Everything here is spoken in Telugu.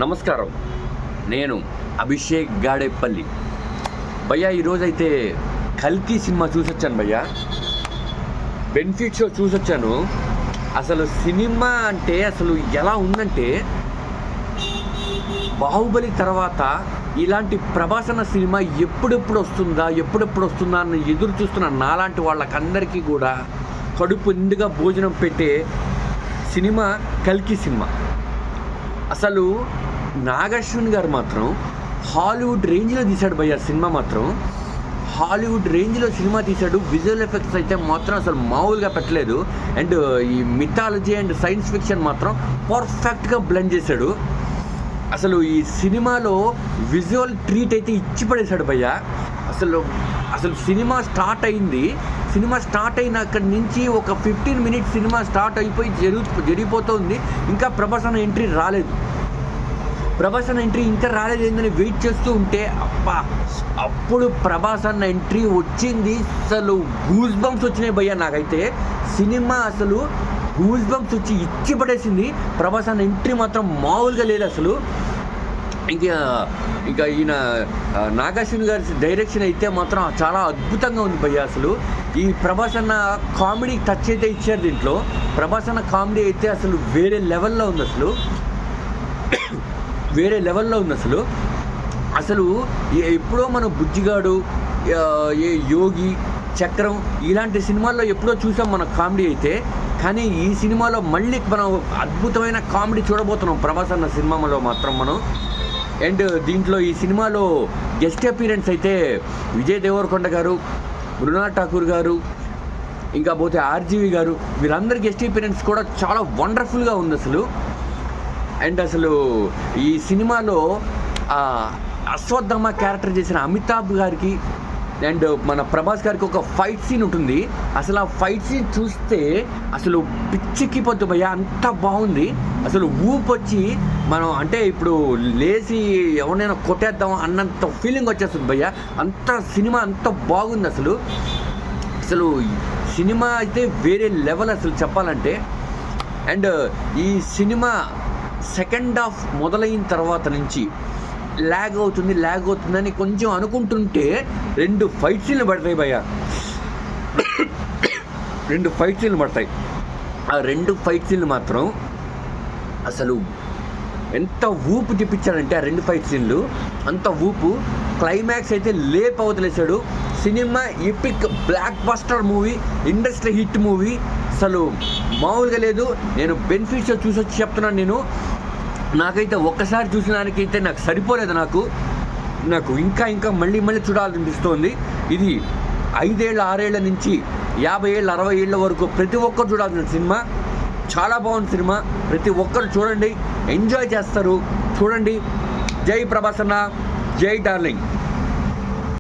నమస్కారం. నేను అభిషేక్ గాడేపల్లి. భయ్యా ఈరోజైతే కల్కి సినిమా చూసొచ్చాను భయ్యా. బెనిఫిట్ షో చూసొచ్చాను. అసలు సినిమా అంటే అసలు ఎలా ఉందంటే, బాహుబలి తర్వాత ఇలాంటి ప్రభాసన సినిమా ఎప్పుడెప్పుడు వస్తుందా అని ఎదురు చూస్తున్న నాలాంటి వాళ్ళకందరికీ కూడా కడుపు నిండుగా భోజనం పెట్టే సినిమా కల్కి సినిమా. అసలు నాగార్జున గారు మాత్రం హాలీవుడ్ రేంజ్లో తీశాడు భయ్య. సినిమా మాత్రం హాలీవుడ్ రేంజ్లో సినిమా తీశాడు. విజువల్ ఎఫెక్ట్స్ అయితే మాత్రం అసలు మామూలుగా పెట్టలేదు. అండ్ ఈ మిథాలజీ అండ్ సైన్స్ ఫిక్షన్ మాత్రం పర్ఫెక్ట్గా బ్లెండ్ చేశాడు. అసలు ఈ సినిమాలో విజువల్ ట్రీట్ అయితే ఇచ్చి పడేశాడు భయ్య. అసలు సినిమా స్టార్ట్ అయిన అక్కడి నుంచి ఒక 15 మినిట్స్ సినిమా స్టార్ట్ అయిపోయి జరిగిపోతుంది. ఇంకా ప్రభాసన ఎంట్రీ రాలేదు ఏందని వెయిట్ చేస్తూ ఉంటే అప్పుడు ప్రభాసన్న ఎంట్రీ వచ్చింది. అసలు గూస్ బంప్స్ వచ్చినాయి భయ్య. నాకైతే సినిమా అసలు గూస్ బంప్స్ వచ్చి ఇచ్చి పడేసింది. ప్రభాసన్న ఎంట్రీ మాత్రం మామూలుగా లేదు అసలు. ఇంకా ఈయన నాగార్జున గారి డైరెక్షన్ అయితే మాత్రం చాలా అద్భుతంగా ఉంది భయ్య. అసలు ఈ ప్రభాసన్న కామెడీ టచ్ అయితే ఇచ్చారు దీంట్లో. ప్రభాసన్న కామెడీ అయితే అసలు వేరే లెవెల్లో ఉంది. అసలు ఎప్పుడో మన బుజ్జిగాడు, యోగి, చక్రం ఇలాంటి సినిమాల్లో ఎప్పుడో చూసాం మన కామెడీ అయితే. కానీ ఈ సినిమాలో మళ్ళీ మనం అద్భుతమైన కామెడీ చూడబోతున్నాం ప్రభాసన్న సినిమాలో మాత్రం మనం. అండ్ దీంట్లో ఈ సినిమాలో గెస్ట్ అపీరెన్స్ అయితే విజయ్ దేవరకొండ గారు, మృణాల్ ఠాకూర్ గారు, ఇంకా పోతే ఆర్జీవి గారు, వీరందరి గెస్ట్ అపీరెన్స్ కూడా చాలా వండర్ఫుల్గా ఉంది అసలు. అండ్ అసలు ఈ సినిమాలో అశ్వత్థామ క్యారెక్టర్ చేసిన అమితాబ్ గారికి అండ్ మన ప్రభాస్ గారికి ఒక ఫైట్ సీన్ ఉంటుంది. అసలు ఆ ఫైట్ సీన్ చూస్తే అసలు పిచ్చెక్కిపోద్దు భయ్య. అంత బాగుంది. అసలు ఊపొచ్చి మనం అంటే ఇప్పుడు లేచి ఎవరినైనా కొట్టేద్దాం అన్నంత ఫీలింగ్ వచ్చేస్తుంది భయ్య. సినిమా అంత బాగుంది అసలు సినిమా అయితే వేరే లెవెల్ అసలు చెప్పాలంటే. అండ్ ఈ సినిమా సెకండ్ హాఫ్ మొదలైన తర్వాత నుంచి ల్యాగ్ అవుతుందని కొంచెం అనుకుంటుంటే 2 ఫైట్ సీన్లు పడతాయి భయ్య. 2 ఫైట్ సీన్లు పడతాయి. ఆ 2 ఫైట్ సీన్లు మాత్రం అసలు ఎంత ఊపు తెప్పించాడంటే ఆ 2 ఫైట్ సీన్లు అంత ఊపు. క్లైమాక్స్ అయితే అవతలేశాడు. Cinema epic blockbuster movie, industry hit movie. అసలు మామూలుగా లేదు. నేను బెనిఫిట్ షో చూసొచ్చి చెప్తున్నాను. నాకైతే ఒక్కసారి చూసిన దానికైతే నాకు సరిపోలేదు. నాకు ఇంకా మళ్ళీ చూడాలనిపిస్తోంది. ఇది 5 ఏళ్ళ 6 ఏళ్ళ నుంచి 50 ఏళ్ళ 60 ఏళ్ళ వరకు ప్రతి ఒక్కరు చూడాల్సిన సినిమా. చాలా బాగుంది సినిమా. ప్రతి ఒక్కరు చూడండి, ఎంజాయ్ చేస్తారు. చూడండి. జై ప్రభాసన్న, జై డార్లింగ్.